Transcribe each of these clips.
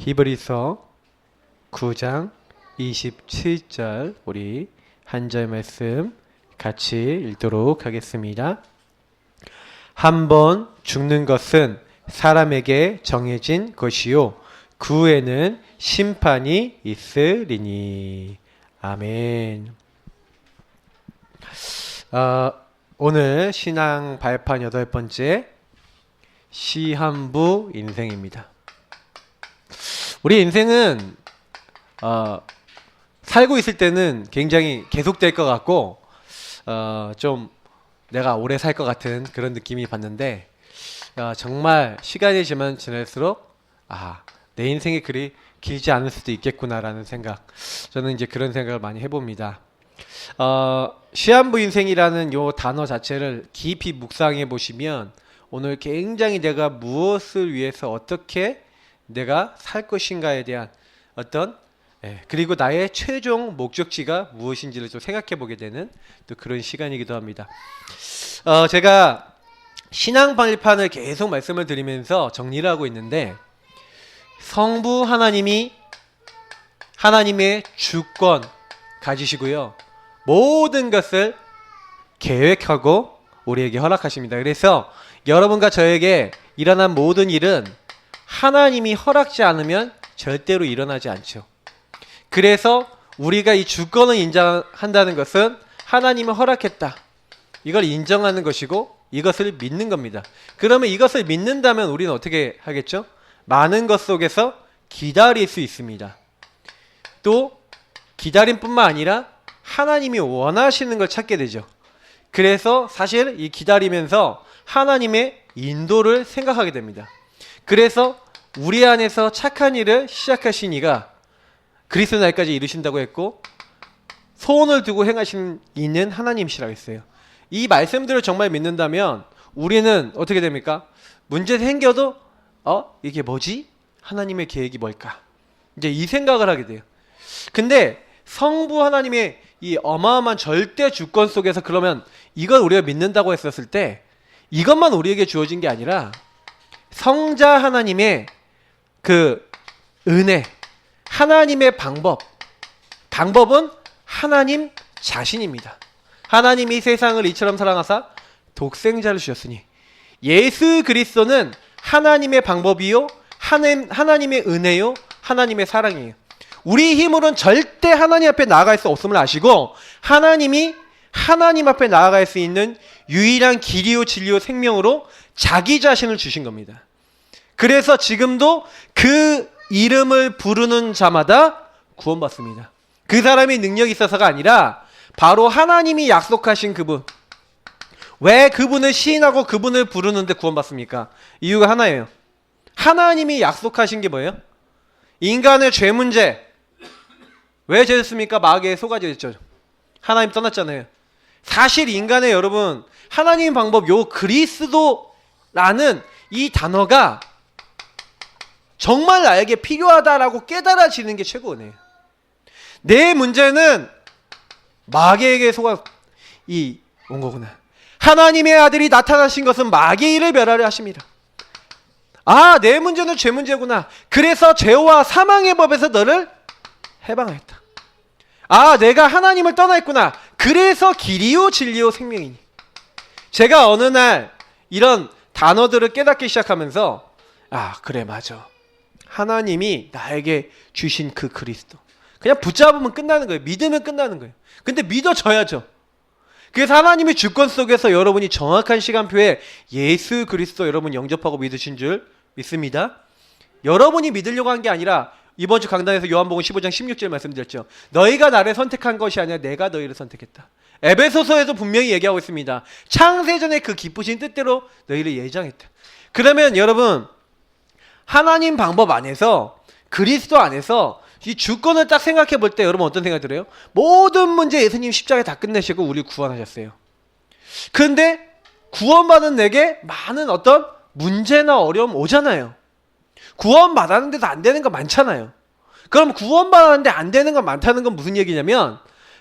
히브리서 9장 27절 우리 한 절 말씀 같이 읽도록 하겠습니다. 한 번 죽는 것은 사람에게 정해진 것이요 그 후에는 심판이 있으리니. 아멘. 오늘 신앙 발판 8번째 시한부 인생입니다. 우리 인생은 살고 있을 때는 굉장히 계속될 것 같고 좀 내가 오래 살 것 같은 그런 느낌이 받는데 정말 시간이 지날수록 내 인생이 그리 길지 않을 수도 있겠구나라는 생각, 저는 이제 그런 생각을 많이 해봅니다. 시한부 인생이라는 요 단어 자체를 깊이 묵상해 보시면 오늘 굉장히 내가 무엇을 위해서 어떻게 내가 살 것인가에 대한 어떤 그리고 나의 최종 목적지가 무엇인지를 좀 생각해 보게 되는 또 그런 시간이기도 합니다. 제가 신앙 발판을 계속 말씀을 드리면서 정리를 하고 있는데, 성부 하나님이 하나님의 주권 가지시고요, 모든 것을 계획하고 우리에게 허락하십니다. 그래서 여러분과 저에게 일어난 모든 일은 하나님이 허락지 않으면 절대로 일어나지 않죠. 그래서 우리가 이 주권을 인정한다는 것은 하나님이 허락했다, 이걸 인정하는 것이고 이것을 믿는 겁니다. 그러면 이것을 믿는다면 우리는 어떻게 하겠죠? 많은 것 속에서 기다릴 수 있습니다. 또 기다림뿐만 아니라 하나님이 원하시는 걸 찾게 되죠. 그래서 사실 이 기다리면서 하나님의 인도를 생각하게 됩니다. 그래서 우리 안에서 착한 일을 시작하신 이가 그리스도 날까지 이루신다고 했고, 소원을 두고 행하시는 이는 하나님이시라고 했어요. 이 말씀들을 정말 믿는다면 우리는 어떻게 됩니까? 문제 생겨도 이게 뭐지? 하나님의 계획이 뭘까? 이제 이 생각을 하게 돼요. 근데 성부 하나님의 이 어마어마한 절대 주권 속에서 그러면 이걸 우리가 믿는다고 했었을 때 이것만 우리에게 주어진 게 아니라 성자 하나님의 그 은혜, 하나님의 방법은 하나님 자신입니다. 하나님이 세상을 이처럼 사랑하사 독생자를 주셨으니, 예수 그리스도는 하나님의 방법이요 하나님의 은혜요 하나님의 사랑이에요. 우리 힘으로는 절대 하나님 앞에 나아갈 수 없음을 아시고, 하나님이 하나님 앞에 나아갈 수 있는 유일한 길이요 진리요 생명으로 자기 자신을 주신 겁니다. 그래서 지금도 그 이름을 부르는 자마다 구원받습니다. 그 사람이 능력이 있어서가 아니라 바로 하나님이 약속하신 그분. 왜 그분을 시인하고 그분을 부르는데 구원받습니까? 이유가 하나예요. 하나님이 약속하신 게 뭐예요? 인간의 죄 문제. 왜 죄졌습니까? 마귀의 속아졌죠. 하나님 떠났잖아요. 사실 인간의 여러분, 하나님 방법 요 그리스도라는 이 단어가 정말 나에게 필요하다라고 깨달아지는 게 최고 은혜예요. 내 문제는 마귀에게 속아 온 거구나. 하나님의 아들이 나타나신 것은 마귀의 일을 멸하려 하십니다. 내 문제는 죄 문제구나. 그래서 죄와 사망의 법에서 너를 해방하였다. 내가 하나님을 떠나 있구나. 그래서 길이요 진리요 생명이니. 제가 어느 날 이런 단어들을 깨닫기 시작하면서 그래, 맞아. 하나님이 나에게 주신 그 그리스도. 그냥 붙잡으면 끝나는 거예요. 믿으면 끝나는 거예요. 근데 믿어져야죠. 그래서 하나님의 주권 속에서 여러분이 정확한 시간표에 예수 그리스도 여러분 영접하고 믿으신 줄 믿습니다. 여러분이 믿으려고 한 게 아니라 이번 주 강단에서 요한복음 15장 16절 말씀드렸죠. 너희가 나를 선택한 것이 아니라 내가 너희를 선택했다. 에베소서에도 분명히 얘기하고 있습니다. 창세전에 그 기쁘신 뜻대로 너희를 예정했다. 그러면 여러분, 하나님 방법 안에서, 그리스도 안에서 이 주권을 딱 생각해 볼 때 여러분 어떤 생각이 들어요? 모든 문제 예수님 십자가에 다 끝내시고 우리 구원하셨어요. 그런데 구원받은 내게 많은 어떤 문제나 어려움 오잖아요. 구원받았는데도 안 되는 거 많잖아요. 그럼 구원받았는데 안 되는 거 많다는 건 무슨 얘기냐면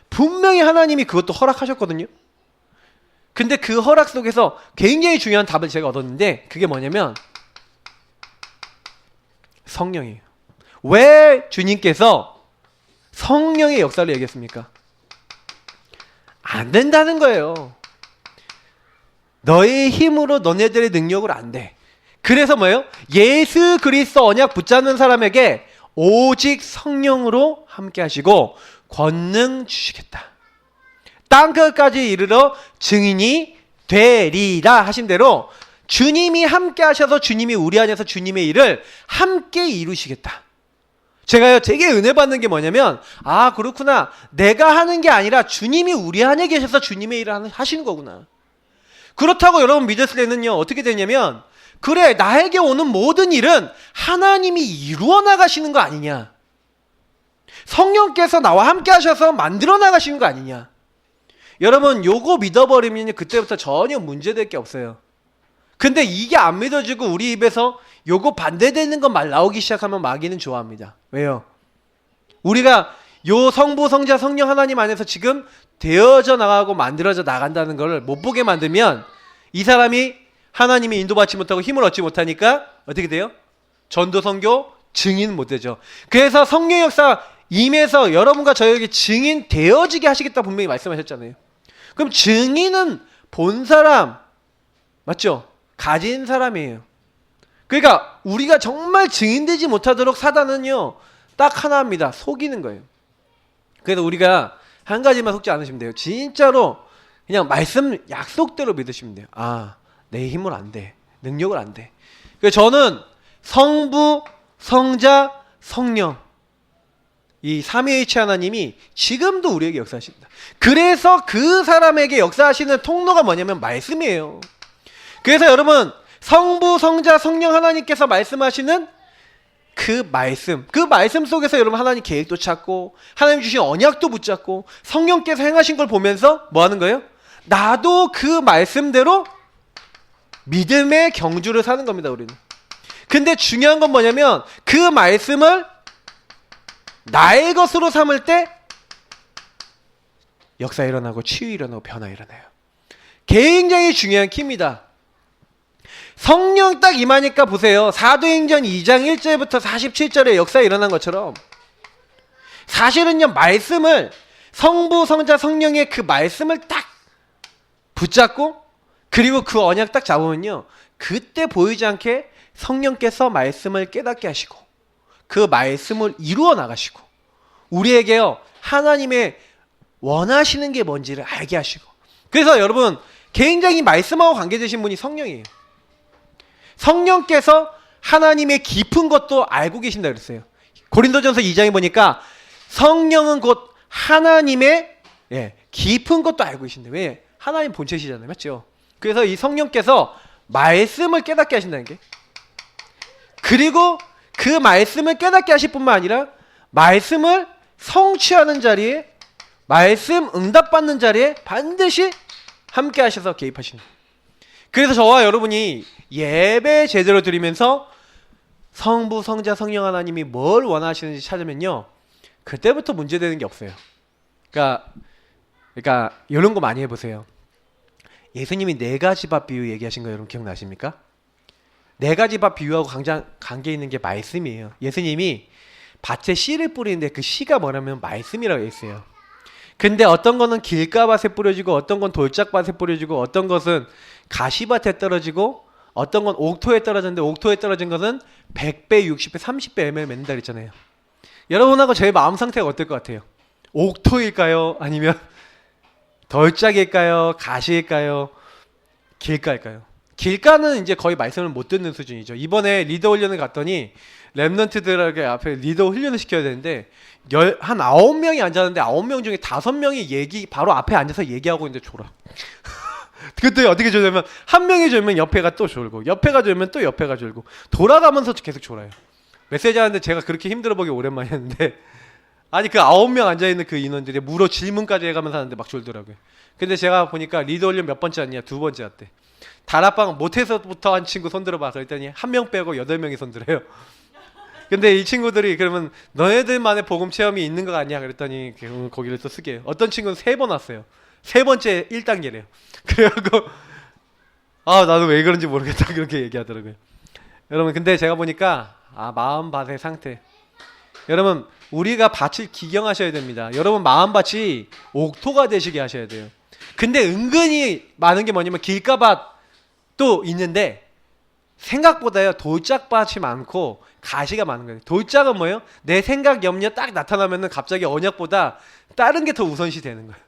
분명히 하나님이 그것도 허락하셨거든요. 근데 그 허락 속에서 굉장히 중요한 답을 제가 얻었는데, 그게 뭐냐면 성령이에요. 왜 주님께서 성령의 역사를 얘기했습니까? 안 된다는 거예요. 너의 힘으로 너네들의 능력으로 안 돼. 그래서 뭐예요? 예수 그리스도 언약 붙잡는 사람에게 오직 성령으로 함께 하시고 권능 주시겠다. 땅끝까지 이르러 증인이 되리라 하신 대로 주님이 함께 하셔서 주님이 우리 안에서 주님의 일을 함께 이루시겠다. 제가요 되게 은혜 받는 게 뭐냐면 아 그렇구나. 내가 하는 게 아니라 주님이 우리 안에 계셔서 주님의 일을 하시는 거구나. 그렇다고 여러분 믿었을 때는요 어떻게 되냐면 그래 나에게 오는 모든 일은 하나님이 이루어 나가시는 거 아니냐. 성령께서 나와 함께 하셔서 만들어 나가시는 거 아니냐. 여러분 요거 믿어버리면 그때부터 전혀 문제될 게 없어요. 근데 이게 안 믿어지고 우리 입에서 요거 반대되는 것 말 나오기 시작하면 마귀는 좋아합니다. 왜요? 우리가 요 성부 성자 성령 하나님 안에서 지금 되어져 나가고 만들어져 나간다는 걸 못 보게 만들면 이 사람이 하나님이 인도받지 못하고 힘을 얻지 못하니까 어떻게 돼요? 전도 선교 증인 못 되죠. 그래서 성령 역사 임해서 여러분과 저에게 증인 되어지게 하시겠다 분명히 말씀하셨잖아요. 그럼 증인은 본 사람 맞죠? 가진 사람이에요. 그러니까 우리가 정말 증인되지 못하도록 사단은요 딱 하나입니다. 속이는 거예요. 그래서 우리가 한 가지만 속지 않으시면 돼요. 진짜로 그냥 말씀 약속대로 믿으시면 돼요. 아, 내 힘으로 안 돼. 능력을 안 돼. 그래서 저는 성부, 성자, 성령 이 삼위일체 하나님이 지금도 우리에게 역사하십니다. 그래서 그 사람에게 역사하시는 통로가 뭐냐면 말씀이에요. 그래서 여러분 성부, 성자, 성령 하나님께서 말씀하시는 그 말씀 속에서 여러분 하나님 계획도 찾고 하나님 주신 언약도 붙잡고 성령께서 행하신 걸 보면서 뭐 하는 거예요? 나도 그 말씀대로 믿음의 경주를 사는 겁니다. 우리는. 근데 중요한 건 뭐냐면 그 말씀을 나의 것으로 삼을 때 역사 일어나고 치유 일어나고 변화 일어나요. 굉장히 중요한 키입니다. 성령 딱 임하니까 보세요. 사도행전 2장 1절부터 47절에 역사 일어난 것처럼 사실은요 말씀을 성부 성자 성령의 그 말씀을 딱 붙잡고 그리고 그 언약 딱 잡으면요 그때 보이지 않게 성령께서 말씀을 깨닫게 하시고 그 말씀을 이루어 나가시고 우리에게요 하나님의 원하시는 게 뭔지를 알게 하시고 그래서 여러분 굉장히 말씀하고 관계되신 분이 성령이에요. 성령께서 하나님의 깊은 것도 알고 계신다 그랬어요. 고린도전서 2장에 보니까 성령은 곧 하나님의 깊은 것도 알고 계신다. 왜? 하나님 본체시잖아요. 맞죠? 그래서 이 성령께서 말씀을 깨닫게 하신다는 게 그리고 그 말씀을 깨닫게 하실 뿐만 아니라 말씀을 성취하는 자리에 말씀 응답받는 자리에 반드시 함께 하셔서 개입하시는 거예요. 그래서 저와 여러분이 예배 제대로 드리면서 성부, 성자, 성령 하나님이 뭘 원하시는지 찾으면요 그때부터 문제되는 게 없어요. 그러니까 이런 거 많이 해보세요. 예수님이 4가지 밥 비유 얘기하신 거 여러분 기억나십니까? 4가지 밥 비유하고 관계 있는 게 말씀이에요. 예수님이 밭에 씨를 뿌리는데 그 씨가 뭐냐면 말씀이라고 했어요. 근데 어떤 거는 길가밭에 뿌려지고 어떤 건 돌짝밭에 뿌려지고 어떤 것은 가시밭에 떨어지고 어떤 건 옥토에 떨어졌는데 옥토에 떨어진 것은 100배, 60배, 30배 열매를 맺는다 그랬잖아요. 여러분하고 제 마음 상태가 어떨 것 같아요? 옥토일까요? 아니면 덜짝일까요? 가시일까요? 길가일까요? 길가는 이제 거의 말씀을 못 듣는 수준이죠. 이번에 리더 훈련을 갔더니 랩런트들에게 앞에 리더 훈련을 시켜야 되는데 한 9명이 앉았는데 9명 중에 5명이 바로 앞에 앉아서 얘기하고 있는데 졸아. 그때 어떻게 졸냐면 한 명이 졸면 옆에가 또 졸고 옆에가 졸면 또 옆에가 졸고 돌아가면서 계속 졸아요. 메시지 하는데 제가 그렇게 힘들어 보기 오랜만이었는데 아니 그 9명 앉아있는 그 인원들이 무려 질문까지 해가면서 하는데 막 졸더라고요. 근데 제가 보니까 리더 훈련 몇 번째 왔냐? 2번째 왔대. 다락방 못해서부터 한 친구 손들어봐서 했더니 1명 빼고 8명이 손들어요. 근데 이 친구들이 그러면 너네들만의 복음 체험이 있는 거 아니야? 그랬더니 거기를 또 쓰게 해요. 어떤 친구는 3번 왔어요. 3번째 1단계래요. 그래갖고 나도 왜 그런지 모르겠다 그렇게 얘기하더라고요. 여러분 근데 제가 보니까 마음밭의 상태 여러분 우리가 밭을 기경하셔야 됩니다. 여러분 마음밭이 옥토가 되시게 하셔야 돼요. 근데 은근히 많은 게 뭐냐면 길가밭도 있는데 생각보다요 돌짝밭이 많고 가시가 많은 거예요. 돌짝은 뭐예요? 내 생각 염려 딱 나타나면은 갑자기 언약보다 다른 게 더 우선시 되는 거예요.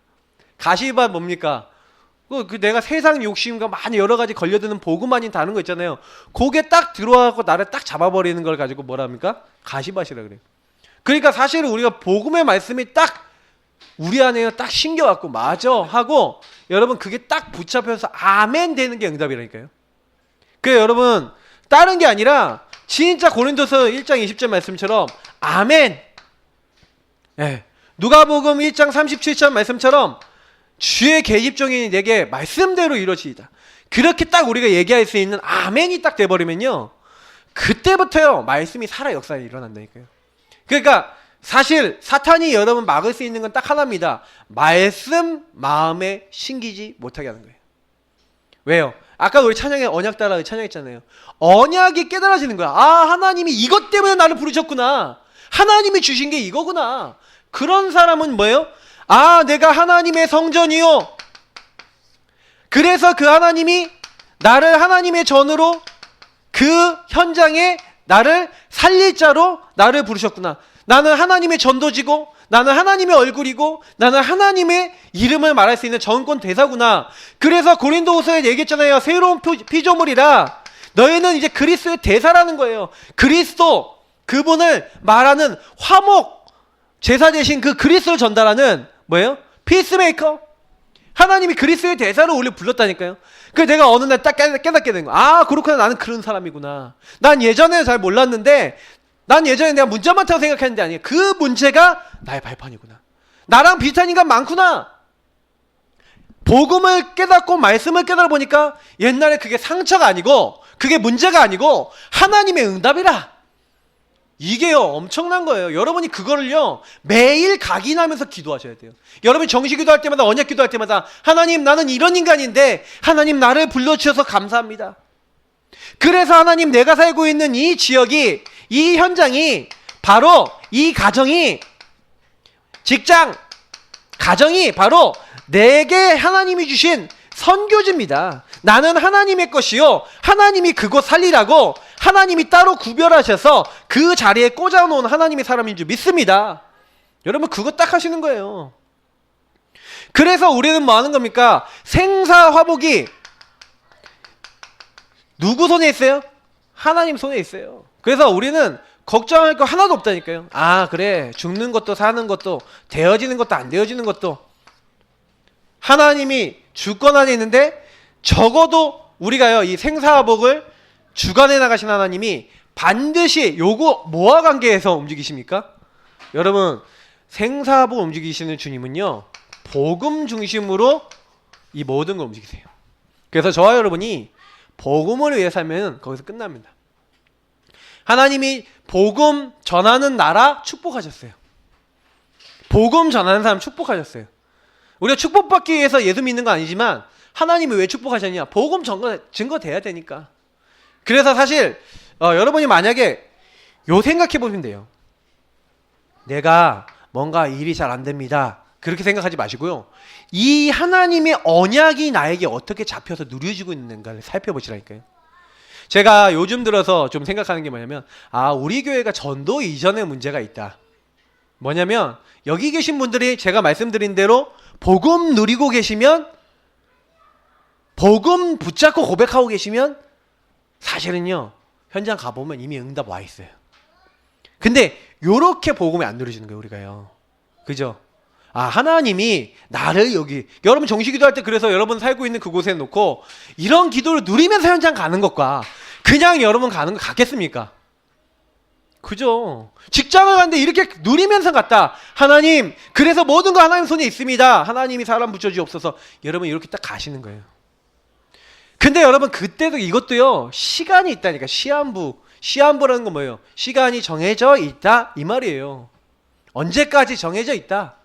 가시밭 뭡니까? 그 내가 세상 욕심과 많이 여러 가지 걸려드는 복음 아닌 다른 거 있잖아요. 그게 딱 들어와서 나를 딱 잡아버리는 걸 가지고 뭐라 합니까? 가시밭이라 그래요. 그러니까 사실은 우리가 복음의 말씀이 딱 우리 안에 딱 신겨갖고 맞아 하고 여러분 그게 딱 붙잡혀서 아멘 되는 게 응답이라니까요. 그래요 여러분 다른 게 아니라 진짜 고린도서 1장 20절 말씀처럼 아멘. 예. 누가복음 1장 37절 말씀처럼 주의 계집종이 내게 말씀대로 이루어지이다. 그렇게 딱 우리가 얘기할 수 있는 아멘이 딱 돼버리면요 그때부터요 말씀이 살아 역사에 일어난다니까요. 그러니까 사실 사탄이 여러분 막을 수 있는 건 딱 하나입니다. 말씀 마음에 심기지 못하게 하는 거예요. 왜요? 아까 우리 찬양에 언약 따라 찬양했잖아요. 언약이 깨달아지는 거야. 아 하나님이 이것 때문에 나를 부르셨구나. 하나님이 주신 게 이거구나. 그런 사람은 뭐예요? 아 내가 하나님의 성전이요. 그래서 그 하나님이 나를 하나님의 전으로 그 현장에 나를 살릴 자로 나를 부르셨구나. 나는 하나님의 전도지고 나는 하나님의 얼굴이고 나는 하나님의 이름을 말할 수 있는 전권 대사구나. 그래서 고린도후서에 얘기했잖아요. 새로운 피조물이라 너희는 이제 그리스도의 대사라는 거예요. 그리스도 그분을 말하는 화목 제사 대신 그 그리스도를 전달하는 뭐예요? 피스메이커. 하나님이 그리스도의 대사로 우리를 불렀다니까요. 그래서 내가 어느 날 딱 깨닫게 된 거야. 아 그렇구나 나는 그런 사람이구나. 난 예전에 잘 몰랐는데 난 예전에 내가 문제 많다고 생각했는데 아니에요. 그 문제가 나의 발판이구나. 나랑 비슷한 인간 많구나. 복음을 깨닫고 말씀을 깨달아 보니까 옛날에 그게 상처가 아니고 그게 문제가 아니고 하나님의 응답이라. 이게요 엄청난 거예요. 여러분이 그거를요 매일 각인하면서 기도하셔야 돼요. 여러분이 정식 기도할 때마다 언약 기도할 때마다 하나님 나는 이런 인간인데 하나님 나를 불러주셔서 감사합니다. 그래서 하나님 내가 살고 있는 이 지역이 이 현장이 바로 이 가정이 직장 가정이 바로 내게 하나님이 주신 선교지입니다. 나는 하나님의 것이요 하나님이 그곳 살리라고 하나님이 따로 구별하셔서 그 자리에 꽂아놓은 하나님의 사람인 줄 믿습니다. 여러분 그거 딱 하시는 거예요. 그래서 우리는 뭐 하는 겁니까? 생사화복이 누구 손에 있어요? 하나님 손에 있어요. 그래서 우리는 걱정할 거 하나도 없다니까요. 아 그래 죽는 것도 사는 것도 되어지는 것도 안 되어지는 것도 하나님이 주권 안에 있는데 적어도 우리가요 이 생사화복을 주관해 나가신 하나님이 반드시 요거 뭐와 관계해서 움직이십니까? 여러분 생사화복 움직이시는 주님은요 복음 중심으로 이 모든 걸 움직이세요. 그래서 저와 여러분이 복음을 위해 살면 거기서 끝납니다. 하나님이 복음 전하는 나라 축복하셨어요. 복음 전하는 사람 축복하셨어요. 우리가 축복받기 위해서 예수 믿는 거 아니지만 하나님이 왜 축복하셨냐? 복음 증거돼야 되니까. 그래서 사실 여러분이 만약에 요 생각해 보시면 돼요. 내가 뭔가 일이 잘 안 됩니다. 그렇게 생각하지 마시고요. 이 하나님의 언약이 나에게 어떻게 잡혀서 누려지고 있는가를 살펴보시라니까요. 제가 요즘 들어서 좀 생각하는 게 뭐냐면 아 우리 교회가 전도 이전에 문제가 있다. 뭐냐면 여기 계신 분들이 제가 말씀드린 대로 복음 누리고 계시면 복음 붙잡고 고백하고 계시면 사실은요 현장 가보면 이미 응답 와 있어요. 근데 요렇게 복음이 안 누려지는 거예요 우리가요. 그죠? 아 하나님이 나를 여기 여러분 정식 기도할 때 그래서 여러분 살고 있는 그곳에 놓고 이런 기도를 누리면서 현장 가는 것과 그냥 여러분 가는 거 같겠습니까? 그죠? 직장을 갔는데 이렇게 누리면서 갔다. 하나님 그래서 모든 거 하나님 손에 있습니다. 하나님이 사람 붙여주옵소서. 여러분 이렇게 딱 가시는 거예요. 근데 여러분 그때도 이것도요 시간이 있다니까. 시한부라는 건 뭐예요? 시간이 정해져 있다 이 말이에요. 언제까지 정해져 있다.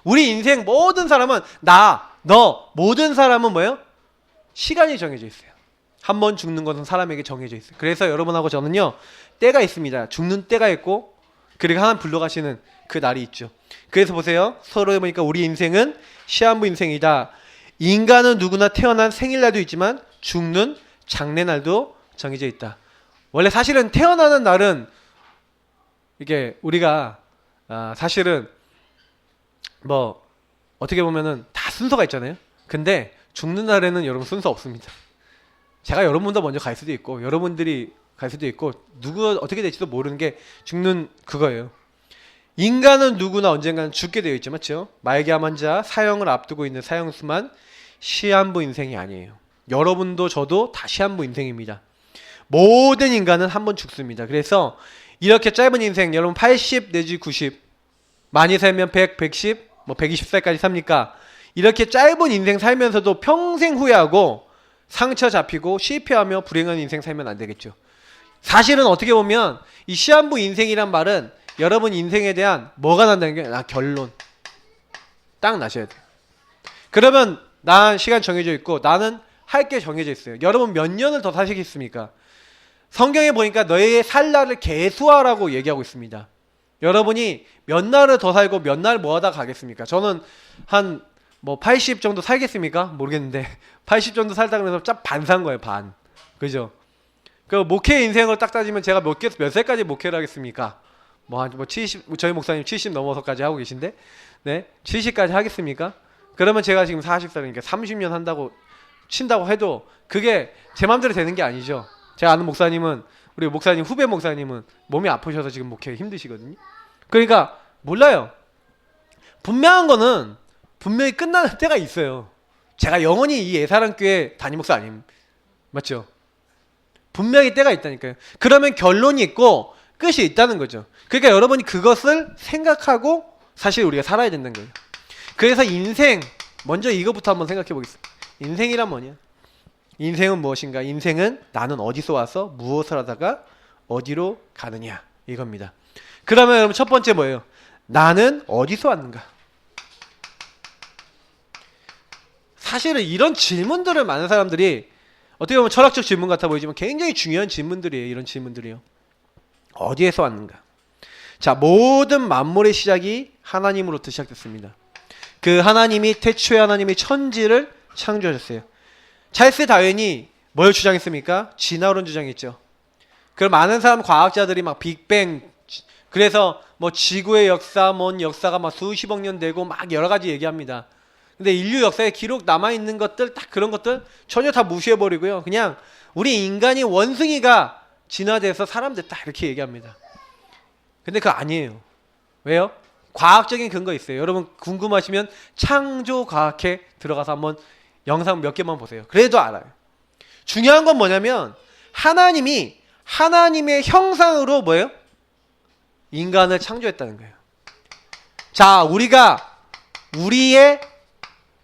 우리 인생 모든 사람은 너 모든 사람은 뭐예요? 시간이 정해져 있어요. 한 번 죽는 것은 사람에게 정해져 있어요. 그래서 여러분하고 저는요 때가 있습니다. 죽는 때가 있고 그리고 하나님 불러가시는 그 날이 있죠. 그래서 보세요. 서로 해보니까 우리 인생은 시한부 인생이다. 인간은 누구나 태어난 생일날도 있지만 죽는 장래날도 정해져 있다. 원래 사실은 태어나는 날은 이게 우리가 사실은 뭐 어떻게 보면은 다 순서가 있잖아요. 근데 죽는 날에는 여러분 순서 없습니다. 제가 여러분보다 먼저 갈 수도 있고 여러분들이 갈 수도 있고 누구 어떻게 될지도 모르는 게 죽는 그거예요. 인간은 누구나 언젠가는 죽게 되어 있죠. 맞죠? 말기암 환자 사형을 앞두고 있는 사형수만 시한부 인생이 아니에요. 여러분도 저도 다 시한부 인생입니다. 모든 인간은 한 번 죽습니다. 그래서 이렇게 짧은 인생 여러분 80 내지 90 많이 살면 100, 110, 뭐 120살까지 삽니까? 이렇게 짧은 인생 살면서도 평생 후회하고 상처 잡히고 실패하며 불행한 인생 살면 안 되겠죠. 사실은 어떻게 보면 이 시한부 인생이란 말은 여러분 인생에 대한 뭐가 난다는 게 결론 딱 나셔야 돼요. 그러면 난 시간 정해져 있고 나는 할 게 정해져 있어요. 여러분 몇 년을 더 사시겠습니까? 성경에 보니까 너의 살 날을 계수하라고 얘기하고 있습니다. 여러분이 몇 날을 더 살고 몇 날 뭐 하다 가겠습니까? 저는 한 뭐 80 정도 살겠습니까? 모르겠는데 80 정도 살다 그래서 cap 반 산 거예요. 반. 그죠? 그 목회 인생을 딱 따지면 제가 몇 살까지 목회를 하겠습니까? 뭐 70, 저희 목사님 70 넘어서까지 하고 계신데, 네, 70까지 하겠습니까? 그러면 제가 지금 40살이니까 30년 한다고 친다고 해도 그게 제 마음대로 되는 게 아니죠. 제가 아는 목사님은 우리 목사님 후배 목사님은 몸이 아프셔서 지금 목회 힘드시거든요. 그러니까 몰라요. 분명한 거는 분명히 끝나는 때가 있어요. 제가 영원히 이 예사랑교회 담임 목사 아님, 맞죠? 분명히 때가 있다니까요. 그러면 결론이 있고 끝이 있다는 거죠. 그러니까 여러분이 그것을 생각하고 사실 우리가 살아야 된다는 거예요. 그래서 인생, 먼저 이거부터 한번 생각해 보겠습니다. 인생이란 뭐냐? 인생은 무엇인가? 인생은 나는 어디서 와서 무엇을 하다가 어디로 가느냐, 이겁니다. 그러면 여러분 첫 번째 뭐예요? 나는 어디서 왔는가? 사실은 이런 질문들을 많은 사람들이 어떻게 보면 철학적 질문 같아 보이지만 굉장히 중요한 질문들이에요. 이런 질문들이요. 어디에서 왔는가? 자, 모든 만물의 시작이 하나님으로부터 시작됐습니다. 그 하나님이 태초에 하나님이 천지를 창조하셨어요. 찰스 다윈이 뭘 주장했습니까? 진화론 주장했죠. 그 많은 사람 과학자들이 막 빅뱅, 그래서 뭐 지구의 역사, 뭔 역사가 막 수십억 년 되고 막 여러 가지 얘기합니다. 근데 인류 역사에 기록 남아있는 것들, 딱 그런 것들 전혀 다 무시해버리고요. 그냥 우리 인간이 원숭이가 진화돼서 사람 됐다 이렇게 얘기합니다. 근데 그거 아니에요. 왜요? 과학적인 근거 있어요. 여러분 궁금하시면 창조과학회 들어가서 한번 영상 몇 개만 보세요. 그래도 알아요. 중요한 건 뭐냐면 하나님이 하나님의 형상으로 뭐예요? 인간을 창조했다는 거예요. 자, 우리가 우리의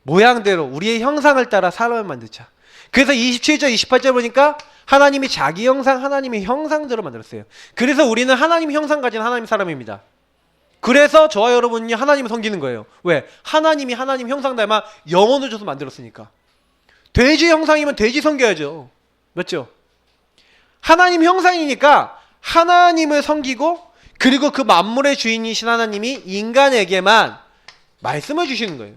모양대로 우리의 형상을 따라 사람을 만들자. 그래서 27절 28절 보니까 하나님이 자기 형상, 하나님의 형상대로 만들었어요. 그래서 우리는 하나님 형상 가진 하나님 사람입니다. 그래서 저와 여러분이 하나님을 섬기는 거예요. 왜? 하나님이 하나님 형상 닮아 영혼을 줘서 만들었으니까. 돼지 형상이면 돼지 섬겨야죠. 맞죠? 하나님 형상이니까 하나님을 섬기고, 그리고 그 만물의 주인이신 하나님이 인간에게만 말씀을 주시는 거예요.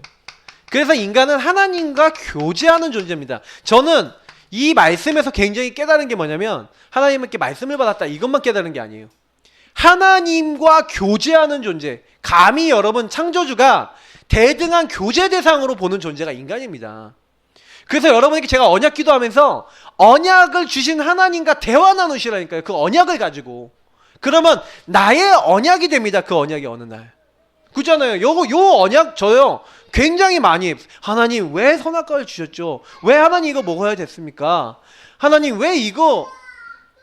그래서 인간은 하나님과 교제하는 존재입니다. 저는 이 말씀에서 굉장히 깨달은 게 뭐냐면 하나님께 말씀을 받았다 이것만 깨달은 게 아니에요. 하나님과 교제하는 존재, 감히 여러분 창조주가 대등한 교제 대상으로 보는 존재가 인간입니다. 그래서 여러분에게 제가 언약 기도하면서 언약을 주신 하나님과 대화 나누시라니까요. 그 언약을 가지고. 그러면 나의 언약이 됩니다. 그 언약이 어느 날. 그렇잖아요. 요 언약 저요 굉장히 많이, 하나님 왜 선악과를 주셨죠? 왜 하나님 이거 먹어야 됐습니까? 하나님 왜 이거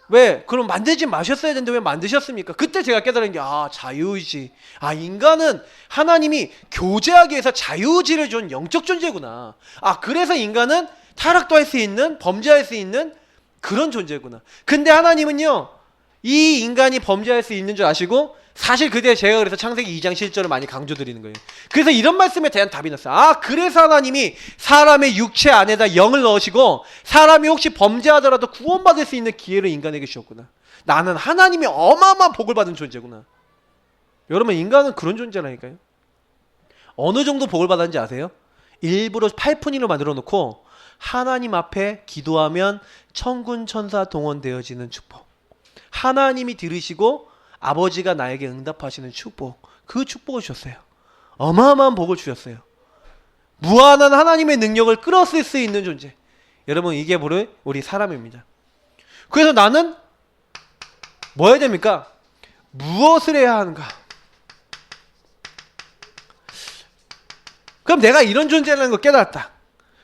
왜 그럼 만들지 마셨어야 되는데 왜 만드셨습니까? 그때 제가 깨달은 게 자유의지. 인간은 하나님이 교제하기 위해서 자유의지를 준 영적 존재구나. 그래서 인간은 타락도 할 수 있는, 범죄할 수 있는 그런 존재구나. 근데 하나님은요 이 인간이 범죄할 수 있는 줄 아시고 사실 그때 제가 그래서 창세기 2장 7절을 많이 강조드리는 거예요. 그래서 이런 말씀에 대한 답이 났어요. 그래서 하나님이 사람의 육체 안에다 영을 넣으시고 사람이 혹시 범죄하더라도 구원받을 수 있는 기회를 인간에게 주셨구나. 나는 하나님이 어마어마한 복을 받은 존재구나. 여러분 인간은 그런 존재라니까요. 어느 정도 복을 받았는지 아세요? 일부러 팔푼이로 만들어 놓고 하나님 앞에 기도하면 천군 천사 동원되어지는 축복. 하나님이 들으시고 아버지가 나에게 응답하시는 축복. 그 축복을 주셨어요. 어마어마한 복을 주셨어요. 무한한 하나님의 능력을 끌어쓸 수 있는 존재. 여러분 이게 바로 우리 사람입니다. 그래서 나는 뭐 해야 됩니까? 무엇을 해야 하는가? 그럼 내가 이런 존재라는 걸 깨달았다.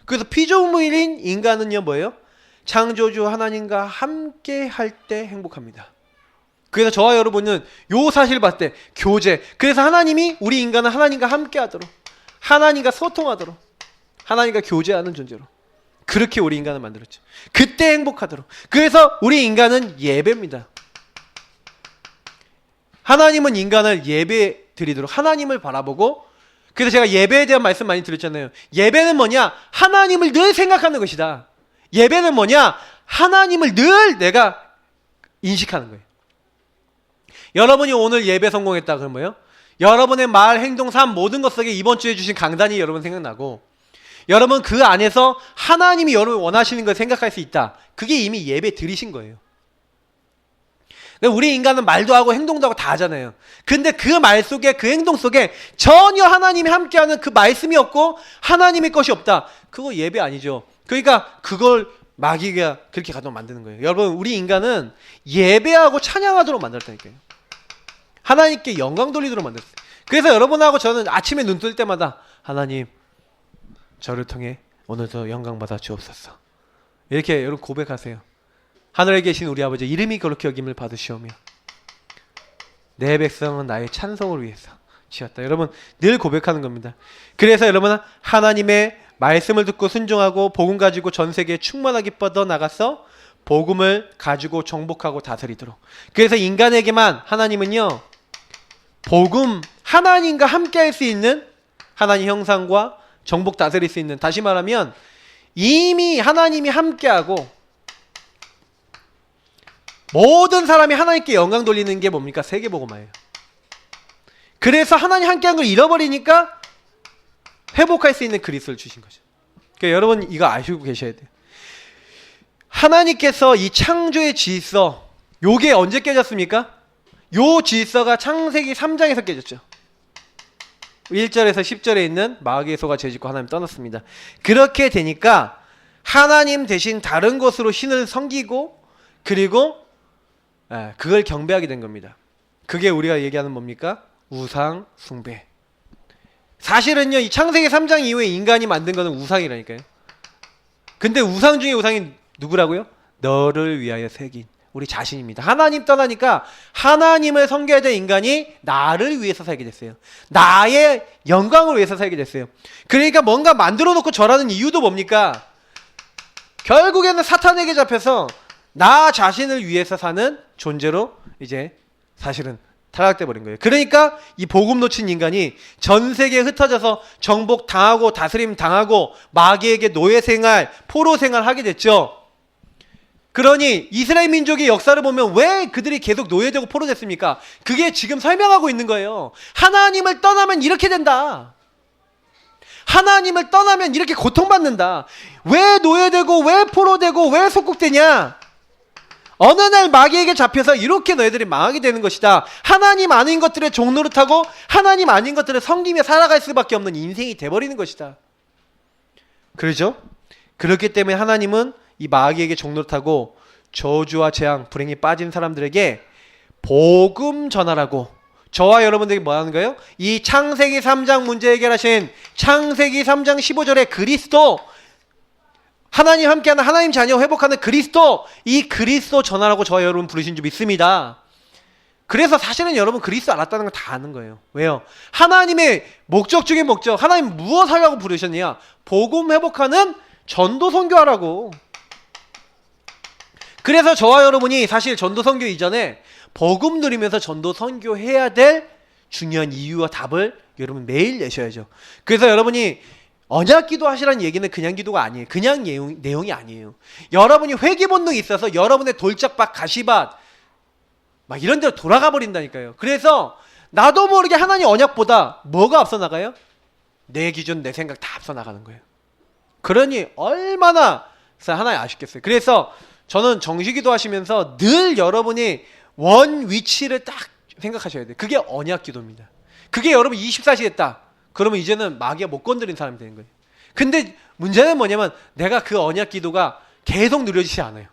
그래서 피조물인 인간은요 뭐예요? 창조주 하나님과 함께 할 때 행복합니다. 그래서 저와 여러분은 요 사실을 봤을 때 교제. 그래서 하나님이 우리 인간은 하나님과 함께 하도록, 하나님과 소통하도록, 하나님과 교제하는 존재로 그렇게 우리 인간을 만들었죠. 그때 행복하도록. 그래서 우리 인간은 예배입니다. 하나님은 인간을 예배 드리도록 하나님을 바라보고, 그래서 제가 예배에 대한 말씀 많이 드렸잖아요. 예배는 뭐냐? 하나님을 늘 생각하는 것이다. 예배는 뭐냐? 하나님을 늘 내가 인식하는 거예요. 여러분이 오늘 예배 성공했다 그러면 뭐예요? 여러분의 말, 행동, 삶 모든 것 속에 이번 주에 주신 강단이 여러분 생각나고, 여러분 그 안에서 하나님이 여러분 원하시는 걸 생각할 수 있다. 그게 이미 예배 드리신 거예요. 우리 인간은 말도 하고 행동도 하고 다 하잖아요. 근데 그 말 속에, 그 행동 속에 전혀 하나님이 함께하는 그 말씀이 없고 하나님의 것이 없다. 그거 예배 아니죠. 그러니까 그걸 마귀가 그렇게 가도록 만드는 거예요. 여러분 우리 인간은 예배하고 찬양하도록 만들었다니까요. 하나님께 영광 돌리도록 만들었어요. 그래서 여러분하고 저는 아침에 눈 뜰 때마다 하나님 저를 통해 오늘도 영광 받아 주옵소서. 이렇게 여러분 고백하세요. 하늘에 계신 우리 아버지 이름이 그렇게 여김을 받으시오며 내 백성은 나의 찬송을 위해서 지었다. 여러분 늘 고백하는 겁니다. 그래서 여러분은 하나님의 말씀을 듣고 순종하고 복음 가지고 전 세계에 충만하게 뻗어 나가서 복음을 가지고 정복하고 다스리도록. 그래서 인간에게만 하나님은요 복음, 하나님과 함께 할 수 있는 하나님 형상과 정복 다스릴 수 있는, 다시 말하면 이미 하나님이 함께하고 모든 사람이 하나님께 영광 돌리는 게 뭡니까? 세계복음화예요. 그래서 하나님 함께한 걸 잃어버리니까 회복할 수 있는 그리스도를 주신 거죠. 그러니까 여러분 이거 아시고 계셔야 돼요. 하나님께서 이 창조의 질서, 요게 언제 깨졌습니까? 요 질서가 창세기 3장에서 깨졌죠. 1절에서 10절에 있는 마귀의 소가 죄짓고 하나님 떠났습니다. 그렇게 되니까 하나님 대신 다른 곳으로 신을 섬기고, 그리고 그걸 경배하게 된 겁니다. 그게 우리가 얘기하는 뭡니까? 우상 숭배. 사실은요 이 창세기 3장 이후에 인간이 만든 거는 우상이라니까요. 근데 우상 중에 우상이 누구라고요? 너를 위하여 새긴 우리 자신입니다. 하나님 떠나니까 하나님을 섬겨야 될 인간이 나를 위해서 살게 됐어요. 나의 영광을 위해서 살게 됐어요. 그러니까 뭔가 만들어 놓고 절하는 이유도 뭡니까? 결국에는 사탄에게 잡혀서 나 자신을 위해서 사는 존재로 이제 사실은 타락돼 버린 거예요. 그러니까 이 복음 놓친 인간이 전 세계에 흩어져서 정복 당하고 다스림 당하고 마귀에게 노예 생활, 포로 생활 하게 됐죠. 그러니 이스라엘 민족의 역사를 보면 왜 그들이 계속 노예되고 포로됐습니까? 그게 지금 설명하고 있는 거예요. 하나님을 떠나면 이렇게 된다. 하나님을 떠나면 이렇게 고통받는다. 왜 노예되고 왜 포로되고 왜 속국되냐? 어느 날 마귀에게 잡혀서 이렇게 너희들이 망하게 되는 것이다. 하나님 아닌 것들의 종노릇하고 하나님 아닌 것들을 섬기며 살아갈 수밖에 없는 인생이 돼버리는 것이다. 그러죠? 그렇기 때문에 하나님은 이 마귀에게 종노릇하고 저주와 재앙, 불행에 빠진 사람들에게 복음 전하라고 저와 여러분들에게 뭐 하는 거예요? 이 창세기 3장 문제 해결하신 창세기 3장 15절의 그리스도, 하나님 함께하는 하나님 자녀 회복하는 그리스도, 이 그리스도 전하라고 저와 여러분 부르신 줄 믿습니다. 그래서 사실은 여러분 그리스도 알았다는 걸 다 아는 거예요. 왜요? 하나님의 목적 중에 목적, 하나님 무엇 하려고 부르셨냐? 복음 회복하는 전도 선교하라고. 그래서 저와 여러분이 사실 전도 선교 이전에 복음 누리면서 전도 선교해야 될 중요한 이유와 답을 여러분 매일 내셔야죠. 그래서 여러분이 언약 기도 하시라는 얘기는 그냥 기도가 아니에요. 그냥 내용이 아니에요. 여러분이 회개 본능이 있어서 여러분의 돌짝밭, 가시밭 막 이런 데로 돌아가 버린다니까요. 그래서 나도 모르게 하나님 언약보다 뭐가 앞서 나가요? 내 기준, 내 생각 다 앞서 나가는 거예요. 그러니 얼마나 하나님 아쉽겠어요. 그래서 저는 정시기도 하시면서 늘 여러분이 원 위치를 딱 생각하셔야 돼요. 그게 언약 기도입니다. 그게 여러분 24시 했다. 그러면 이제는 마귀가 못 건드린 사람이 되는 거예요. 근데 문제는 뭐냐면 내가 그 언약 기도가 계속 누려지지 않아요.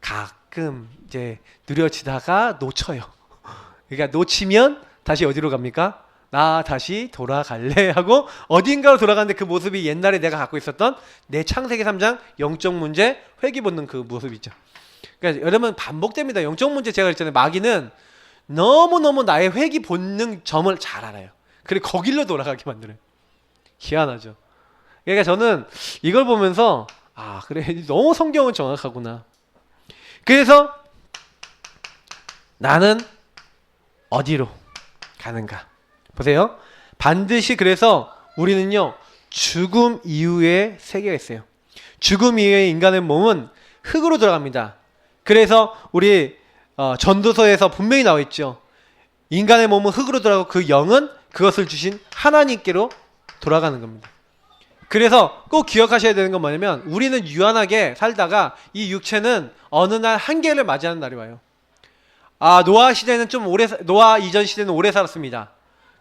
가끔 이제 누려지다가 놓쳐요. 그러니까 놓치면 다시 어디로 갑니까? 나 다시 돌아갈래 하고 어딘가로 돌아가는데 그 모습이 옛날에 내가 갖고 있었던 내 창세기 3장 영적 문제 회귀 본능 그 모습이죠. 그러니까 여러분 반복됩니다. 영적 문제 제가 그랬잖아요. 마귀는 너무너무 나의 회귀 본능 점을 잘 알아요. 그리고 거길로 돌아가게 만들어요. 희한하죠. 그러니까 저는 이걸 보면서 아 그래 너무 성경은 정확하구나. 그래서 나는 어디로 가는가? 보세요. 반드시 그래서 우리는요 죽음 이후의 세계가 있어요. 죽음 이후의 인간의 몸은 흙으로 들어갑니다. 그래서 우리 전도서에서 분명히 나와 있죠. 인간의 몸은 흙으로 들어가고 그 영은 그것을 주신 하나님께로 돌아가는 겁니다. 그래서 꼭 기억하셔야 되는 건 뭐냐면 우리는 유한하게 살다가 이 육체는 어느 날 한계를 맞이하는 날이 와요. 아 노아 시대는 좀 오래 노아 이전 시대는 오래 살았습니다.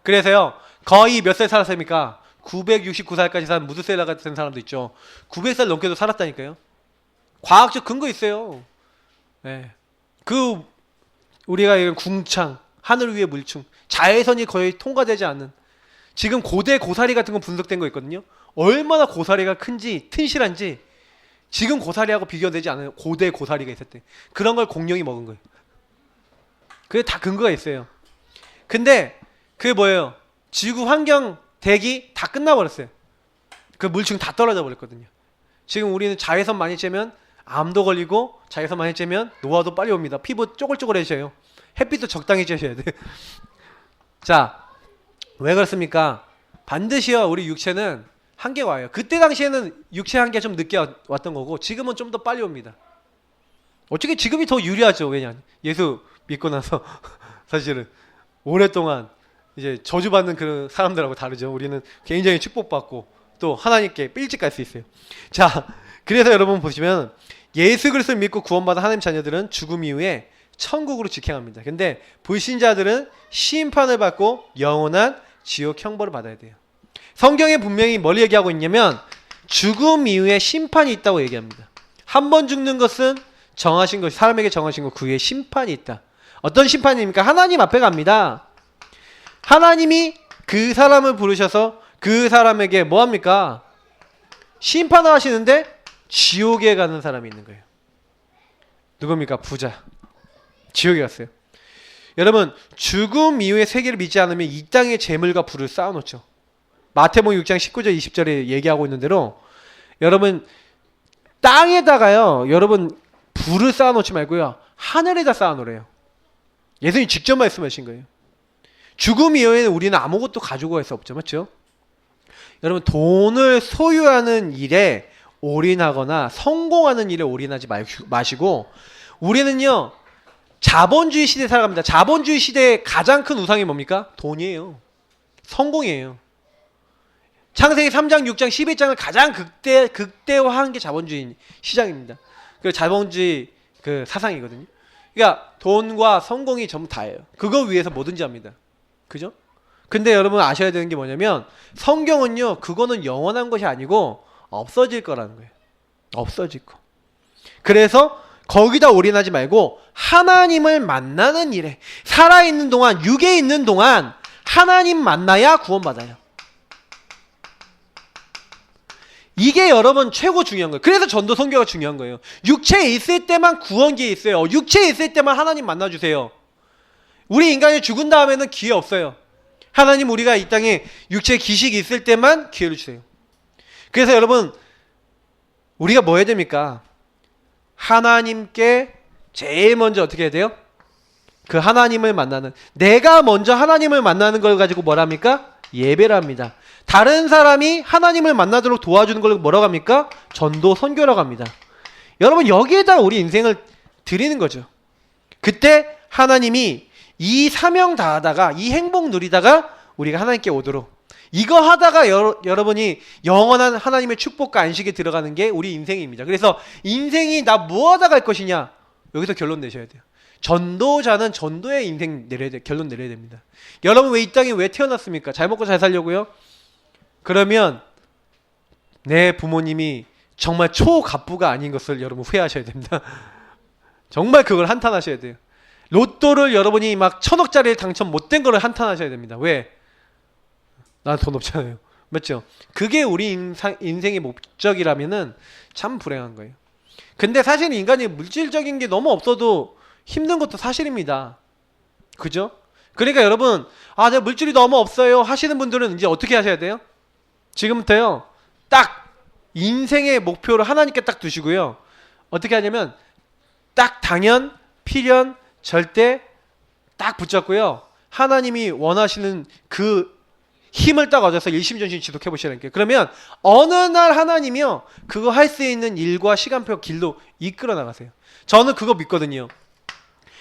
그래서요 거의 몇 살 살았습니까? 969살까지 산 무드셀라 같은 사람도 있죠. 900살 넘게도 살았다니까요. 과학적 근거 있어요. 네. 그 우리가 이런 궁창 하늘 위의 물충 자외선이 거의 통과되지 않는 지금 고대 고사리 같은 거 분석된 거 있거든요. 얼마나 고사리가 큰지 튼실한지 지금 고사리하고 비교되지 않아요. 고대 고사리가 있었대. 그런 걸 공룡이 먹은 거예요. 그게 다 근거가 있어요. 근데 그게 뭐예요? 지구 환경 대기 다 끝나버렸어요. 그 물층 다 떨어져 버렸거든요. 지금 우리는 자외선 많이 쬐면 암도 걸리고 자외선 많이 쬐면 노화도 빨리 옵니다. 피부 쪼글쪼글해져요. 햇빛도 적당히 쬐셔야 돼. 자, 왜 그렇습니까? 반드시요 우리 육체는 한계가 와요. 그때 당시에는 육체 한계가 좀 늦게 왔던 거고 지금은 좀 더 빨리 옵니다. 어떻게 지금이 더 유리하죠. 왜냐 예수 믿고 나서 사실은 오랫동안 이제 저주받는 그런 사람들하고 다르죠. 우리는 굉장히 축복받고 또 하나님께 일찍 갈 수 있어요. 자, 그래서 여러분 보시면 예수 그리스도를 믿고 구원받은 하나님 자녀들은 죽음 이후에 천국으로 직행합니다. 근데 불신자들은 심판을 받고 영원한 지옥 형벌을 받아야 돼요. 성경에 분명히 뭘 얘기하고 있냐면 죽음 이후에 심판이 있다고 얘기합니다. 한 번 죽는 것은 정하신 것, 사람에게 정하신 것, 그 위에 심판이 있다. 어떤 심판입니까? 하나님 앞에 갑니다. 하나님이 그 사람을 부르셔서 그 사람에게 뭐 합니까? 심판을 하시는데 지옥에 가는 사람이 있는 거예요. 누굽니까? 부자. 지옥에 갔어요. 여러분 죽음 이후의 세계를 믿지 않으면 이 땅의 재물과 부를 쌓아놓죠. 마태복음 6장 19절 20절에 얘기하고 있는 대로 여러분 땅에다가요 여러분 부를 쌓아놓지 말고요 하늘에다 쌓아놓으래요. 예수님이 직접 말씀하신 거예요. 죽음 이후에는 우리는 아무것도 가지고 갈 수 없죠. 맞죠? 여러분 돈을 소유하는 일에 올인하거나 성공하는 일에 올인하지 마시고 우리는요 자본주의 시대에 살아갑니다. 자본주의 시대의 가장 큰 우상이 뭡니까? 돈이에요. 성공이에요. 창세기 3장, 6장, 11장을 가장 극대화한 게 자본주의 시장입니다. 그 자본주의 그 사상이거든요. 그러니까 돈과 성공이 전부 다예요. 그거 위해서 뭐든지 합니다. 그죠? 근데 여러분 아셔야 되는 게 뭐냐면 성경은요 그거는 영원한 것이 아니고 없어질 거라는 거예요. 없어질 거. 그래서 거기다 올인하지 말고 하나님을 만나는 일에 살아있는 동안 육에 있는 동안 하나님 만나야 구원받아요. 이게 여러분 최고 중요한 거예요. 그래서 전도 선교가 중요한 거예요. 육체에 있을 때만 구원기회 있어요. 육체에 있을 때만 하나님 만나주세요. 우리 인간이 죽은 다음에는 기회 없어요. 하나님 우리가 이 땅에 육체에 기식이 있을 때만 기회를 주세요. 그래서 여러분 우리가 뭐 해야 됩니까? 하나님께 제일 먼저 어떻게 해야 돼요? 그 하나님을 만나는 내가 먼저 하나님을 만나는 걸 가지고 뭐랍니까? 예배를 합니다. 다른 사람이 하나님을 만나도록 도와주는 걸 뭐라고 합니까? 전도 선교라고 합니다. 여러분 여기에다 우리 인생을 드리는 거죠. 그때 하나님이 이 사명 다하다가 이 행복 누리다가 우리가 하나님께 오도록, 이거 하다가 여러분이 영원한 하나님의 축복과 안식에 들어가는 게 우리 인생입니다. 그래서 인생이 나 뭐 하다 갈 것이냐, 여기서 결론 내셔야 돼요. 전도자는 전도의 인생 결론 내려야 됩니다. 여러분 왜 이 땅에 왜 태어났습니까? 잘 먹고 잘 살려고요? 그러면 내 부모님이 정말 초갑부가 아닌 것을 여러분 후회하셔야 됩니다. 정말 그걸 한탄하셔야 돼요. 로또를 여러분이 막 1000억짜리 당첨 못된 거를 한탄하셔야 됩니다. 왜? 난 돈 없잖아요. 맞죠? 그게 우리 인생의 목적이라면은 참 불행한 거예요. 근데 사실 인간이 물질적인 게 너무 없어도 힘든 것도 사실입니다. 그죠? 그러니까 여러분, 아, 내가 물질이 너무 없어요 하시는 분들은 이제 어떻게 하셔야 돼요? 지금부터요, 딱 인생의 목표를 하나님께 딱 두시고요. 어떻게 하냐면 딱 당연, 필연, 절대 딱 붙잡고요. 하나님이 원하시는 그 힘을 딱 얻어서 일심전심 지속해 보시라니까요. 그러면 어느 날 하나님이요, 그거 할 수 있는 일과 시간표 길로 이끌어 나가세요. 저는 그거 믿거든요.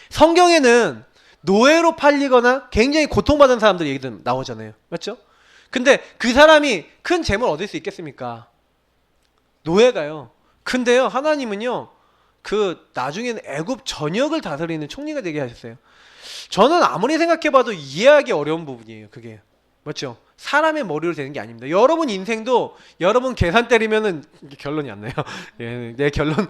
성경에는 노예로 팔리거나 굉장히 고통받은 사람들 얘기도 나오잖아요. 맞죠? 근데 그 사람이 큰 재물 얻을 수 있겠습니까? 노예가요. 근데요, 하나님은요, 그 나중에는 애굽 전역을 다스리는 총리가 되게 하셨어요. 저는 아무리 생각해봐도 이해하기 어려운 부분이에요. 그게 맞죠? 사람의 머리로 되는 게 아닙니다. 여러분 인생도 여러분 계산 때리면은 결론이 안 나요. 예, 내 결론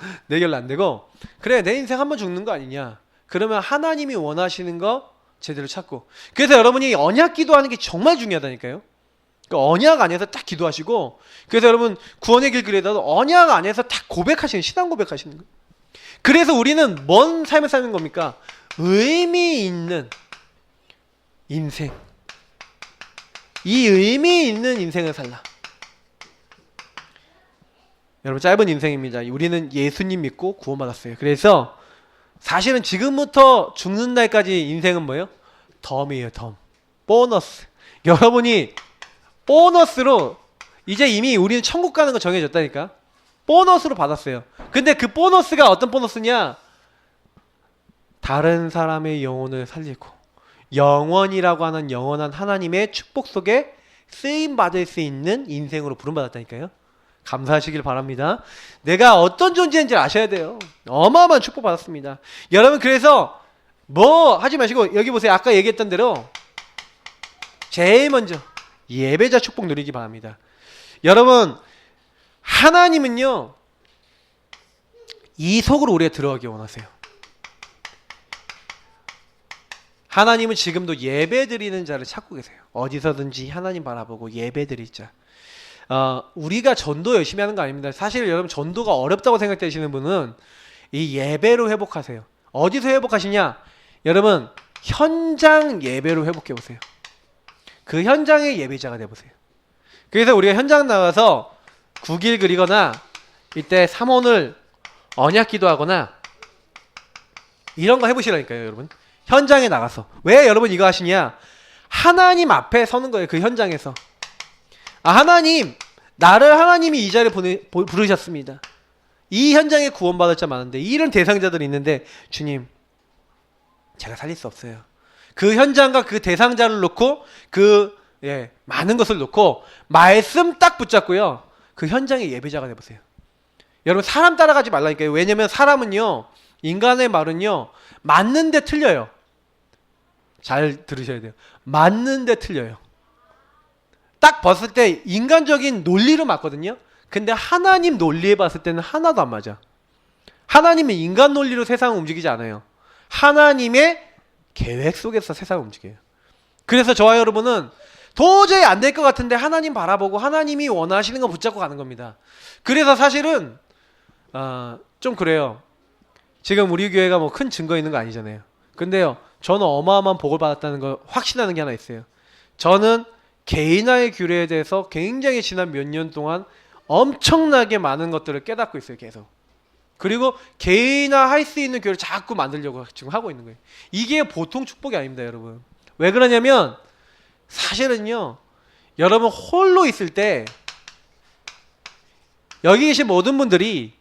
안 되고, 그래 내 인생 한번 죽는 거 아니냐. 그러면 하나님이 원하시는 거 제대로 찾고. 그래서 여러분이 언약 기도하는 게 정말 중요하다니까요. 그 언약 안에서 딱 기도하시고, 그래서 여러분 구원의 길 그래도 언약 안에서 딱 고백하시는, 신앙 고백하시는 거예요. 그래서 우리는 뭔 삶을 사는 겁니까? 의미 있는 인생. 이 의미 있는 인생을 살라. 여러분 짧은 인생입니다. 우리는 예수님 믿고 구원받았어요. 그래서 사실은 지금부터 죽는 날까지 인생은 뭐예요? 덤이에요. 덤. 보너스. 여러분이 보너스로 이제 이미 우리는 천국 가는 거 정해졌다니까. 보너스로 받았어요. 근데 그 보너스가 어떤 보너스냐? 다른 사람의 영혼을 살리고 영원이라고 하는 영원한 하나님의 축복 속에 쓰임받을 수 있는 인생으로 부름받았다니까요. 감사하시길 바랍니다. 내가 어떤 존재인지 아셔야 돼요. 어마어마한 축복 받았습니다. 여러분 그래서 뭐 하지 마시고 여기 보세요. 아까 얘기했던 대로 제일 먼저 예배자 축복 누리기 바랍니다. 여러분 하나님은요, 이 속으로 우리가 들어가기 원하세요. 하나님은 지금도 예배드리는 자를 찾고 계세요. 어디서든지 하나님 바라보고 예배드릴 자. 우리가 전도 열심히 하는 거 아닙니다. 사실 여러분 전도가 어렵다고 생각되시는 분은 이 예배로 회복하세요. 어디서 회복하시냐? 여러분 현장 예배로 회복해 보세요. 그 현장의 예배자가 되어보세요. 그래서 우리가 현장 나가서 국일 그리거나 이때 삼원을 언약 기도하거나 이런 거 해보시라니까요. 여러분 현장에 나가서. 왜 여러분 이거 하시냐? 하나님 앞에 서는 거예요. 그 현장에서. 아, 하나님, 나를 하나님이 이 자리에 부르셨습니다. 이 현장에 구원받을 자 많은데 이런 대상자들이 있는데 주님 제가 살릴 수 없어요. 그 현장과 그 대상자를 놓고 많은 것을 놓고 말씀 딱 붙잡고요, 그 현장의 예배자가 되보세요. 여러분 사람 따라가지 말라니까요. 왜냐면 사람은요, 인간의 말은요 맞는데 틀려요. 잘 들으셔야 돼요. 맞는데 틀려요. 딱 봤을 때 인간적인 논리로 맞거든요. 근데 하나님 논리에 봤을 때는 하나도 안 맞아. 하나님은 인간 논리로 세상을 움직이지 않아요. 하나님의 계획 속에서 세상을 움직여요. 그래서 저와 여러분은 도저히 안 될 것 같은데 하나님 바라보고 하나님이 원하시는 거 붙잡고 가는 겁니다. 그래서 사실은 좀 그래요. 지금 우리 교회가 뭐 큰 증거 있는 거 아니잖아요. 근데요, 저는 어마어마한 복을 받았다는 걸 확신하는 게 하나 있어요. 저는 개인화의 규례에 대해서 굉장히 지난 몇 년 동안 엄청나게 많은 것들을 깨닫고 있어요. 계속. 그리고 개인화 할 수 있는 교회를 자꾸 만들려고 지금 하고 있는 거예요. 이게 보통 축복이 아닙니다. 여러분 왜 그러냐면 사실은요, 여러분 홀로 있을 때 여기 계신 모든 분들이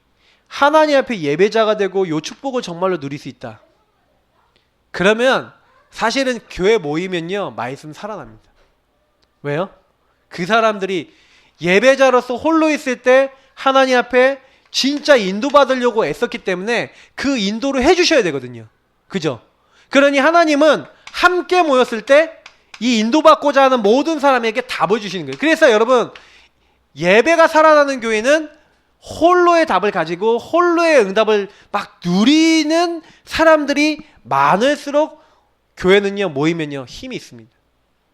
하나님 앞에 예배자가 되고 요 축복을 정말로 누릴 수 있다. 그러면 사실은 교회 모이면요 말씀 살아납니다. 왜요? 그 사람들이 예배자로서 홀로 있을 때 하나님 앞에 진짜 인도받으려고 애썼기 때문에 그 인도를 해주셔야 되거든요. 그죠? 그러니 하나님은 함께 모였을 때 이 인도받고자 하는 모든 사람에게 답을 주시는 거예요. 그래서 여러분, 예배가 살아나는 교회는 홀로의 답을 가지고 홀로의 응답을 막 누리는 사람들이 많을수록 교회는요 모이면요 힘이 있습니다.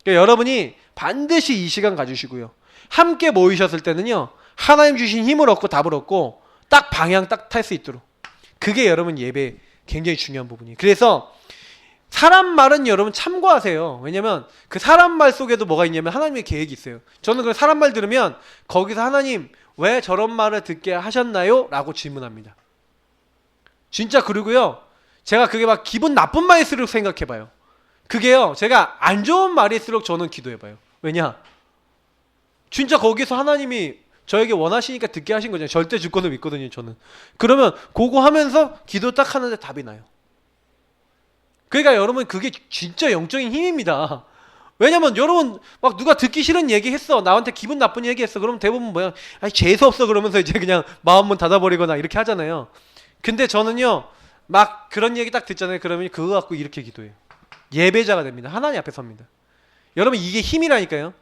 그러니까 여러분이 반드시 이 시간 가주시고요, 함께 모이셨을 때는요 하나님 주신 힘을 얻고 답을 얻고 딱 방향 딱 탈 수 있도록, 그게 여러분 예배 굉장히 중요한 부분이에요. 그래서 사람 말은 여러분 참고하세요. 왜냐면 그 사람 말 속에도 뭐가 있냐면 하나님의 계획이 있어요. 저는 그 사람 말 들으면 거기서 하나님 왜 저런 말을 듣게 하셨나요? 라고 질문합니다. 진짜. 그리고요 제가 그게 막 기분 나쁜 말일수록 생각해봐요. 그게요 제가 안 좋은 말일수록 저는 기도해봐요. 왜냐? 진짜 거기서 하나님이 저에게 원하시니까 듣게 하신 거잖아요. 절대 주권을 믿거든요 저는. 그러면 그거 하면서 기도 딱 하는데 답이 나요. 그러니까 여러분 그게 진짜 영적인 힘입니다. 왜냐면 여러분 막 누가 듣기 싫은 얘기 했어, 나한테 기분 나쁜 얘기 했어, 그러면 대부분 뭐야, 아니 재수없어 그러면서 이제 그냥 마음문 닫아버리거나 이렇게 하잖아요. 근데 저는요 막 그런 얘기 딱 듣잖아요. 그러면 그거 갖고 이렇게 기도해요. 예배자가 됩니다. 하나님 앞에 섭니다. 여러분 이게 힘이라니까요.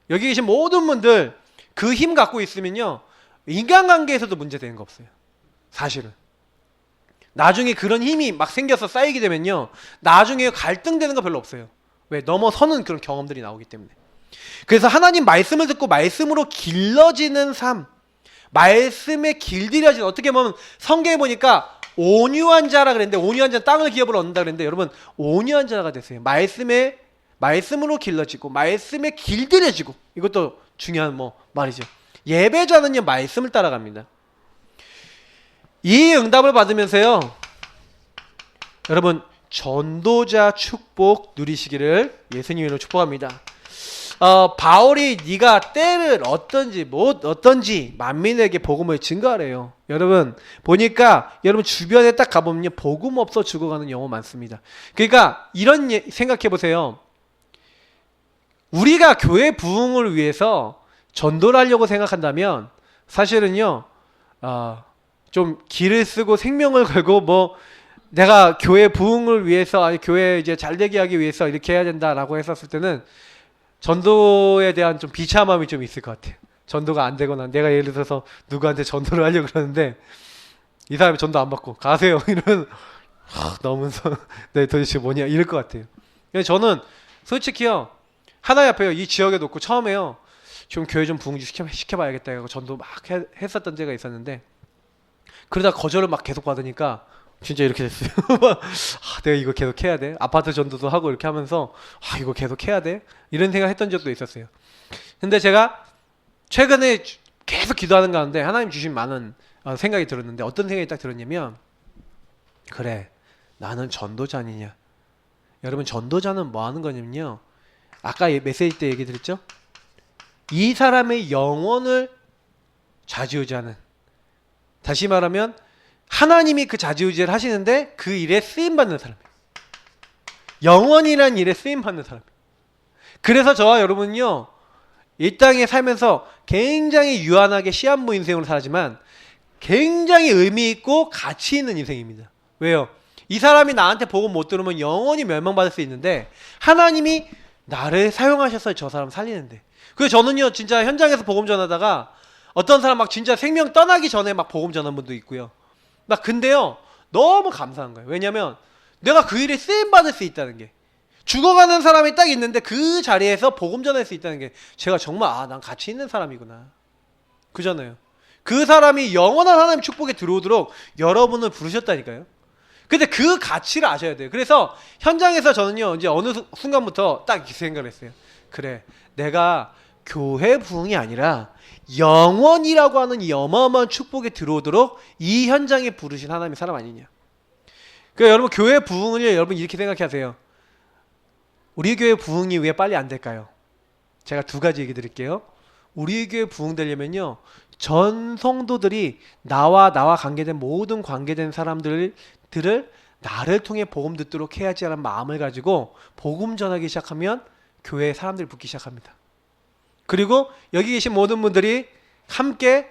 여기 계신 모든 분들 그 힘 갖고 있으면요 인간관계에서도 문제되는 거 없어요. 사실은 나중에 그런 힘이 막 생겨서 쌓이게 되면요 나중에 갈등되는 거 별로 없어요. 왜? 넘어서는 그런 경험들이 나오기 때문에. 그래서 하나님 말씀을 듣고 말씀으로 길러지는 삶, 말씀에 길들여지는, 어떻게 보면 성경에 보니까 온유한 자라 그랬는데, 온유한 자는 땅을 기업을 얻는다 그랬는데, 여러분 온유한 자가 되세요. 말씀으로 길러지고 말씀에 길들여지고, 이것도 중요한 말이죠. 예배자는요 말씀을 따라갑니다. 이 응답을 받으면서요 여러분 전도자 축복 누리시기를 예수님으로 축복합니다. 바울이 네가 때를 어떤지 만민에게 복음을 증거하래요. 여러분 보니까 여러분 주변에 딱 가보면요 복음 없어 죽어가는 영혼 많습니다. 그러니까 이런 생각해 보세요. 우리가 교회 부흥을 위해서 전도를 하려고 생각한다면 사실은요 좀 기를 쓰고 생명을 걸고 내가 교회 부흥을 위해서, 아니 교회 이제 잘되게 하기 위해서 이렇게 해야 된다라고 했었을 때는 전도에 대한 좀 비참함이 좀 있을 것 같아요. 전도가 안 되거나 내가 예를 들어서 누구한테 전도를 하려고 그러는데 이 사람이 전도 안 받고 가세요 이러면 너무 네 도대체 뭐냐 이럴 것 같아요. 저는 솔직히요 하나님 앞에요 이 지역에 놓고 처음에요 좀 교회 좀 부흥 시켜봐야겠다 해서 전도 막 했었던 때가 있었는데, 그러다 거절을 막 계속 받으니까 진짜 이렇게 됐어요. 내가 이거 계속 해야 돼? 아파트 전도도 하고 이렇게 하면서 이거 계속 해야 돼? 이런 생각 했던 적도 있었어요. 근데 제가 최근에 계속 기도하는 가운데 하나님 주신 많은 생각이 들었는데, 어떤 생각이 딱 들었냐면, 그래 나는 전도자 아니냐. 여러분 전도자는 뭐 하는 거냐면요, 아까 메시지 때 얘기 드렸죠? 이 사람의 영혼을 좌지우지하는, 다시 말하면 하나님이 그 좌지우지를 하시는데 그 일에 쓰임받는 사람이에요. 영원이란 일에 쓰임받는 사람이에요. 그래서 저와 여러분은요 이 땅에 살면서 굉장히 유한하게 시한부 인생으로 살지만 굉장히 의미 있고 가치 있는 인생입니다. 왜요? 이 사람이 나한테 복음 못 들으면 영원히 멸망받을 수 있는데 하나님이 나를 사용하셔서 저 사람 살리는데, 그래서 저는요 진짜 현장에서 복음 전하다가 어떤 사람 막 진짜 생명 떠나기 전에 막 복음 전한 분도 있고요. 막 근데요 너무 감사한 거예요. 왜냐면 내가 그 일에 쓰임받을 수 있다는 게, 죽어가는 사람이 딱 있는데 그 자리에서 복음 전할 수 있다는 게 제가 정말 난 가치 있는 사람이구나, 그잖아요. 그 사람이 영원한 하나님 축복에 들어오도록 여러분을 부르셨다니까요. 근데 그 가치를 아셔야 돼요. 그래서 현장에서 저는요 이제 어느 순간부터 딱 이렇게 생각을 했어요. 그래 내가 교회 부흥이 아니라 영원이라고 하는 이 어마어마한 축복에 들어오도록 이 현장에 부르신 하나님의 사람 아니냐. 그러니까 여러분 교회 부흥을 여러분 이렇게 생각하세요. 우리 교회 부흥이 왜 빨리 안 될까요? 제가 두 가지 얘기 드릴게요. 우리 교회 부흥되려면요 전 성도들이 나와 관계된 모든 관계된 사람들을 나를 통해 복음 듣도록 해야지라는 마음을 가지고 복음 전하기 시작하면 교회에 사람들이 붙기 시작합니다. 그리고 여기 계신 모든 분들이 함께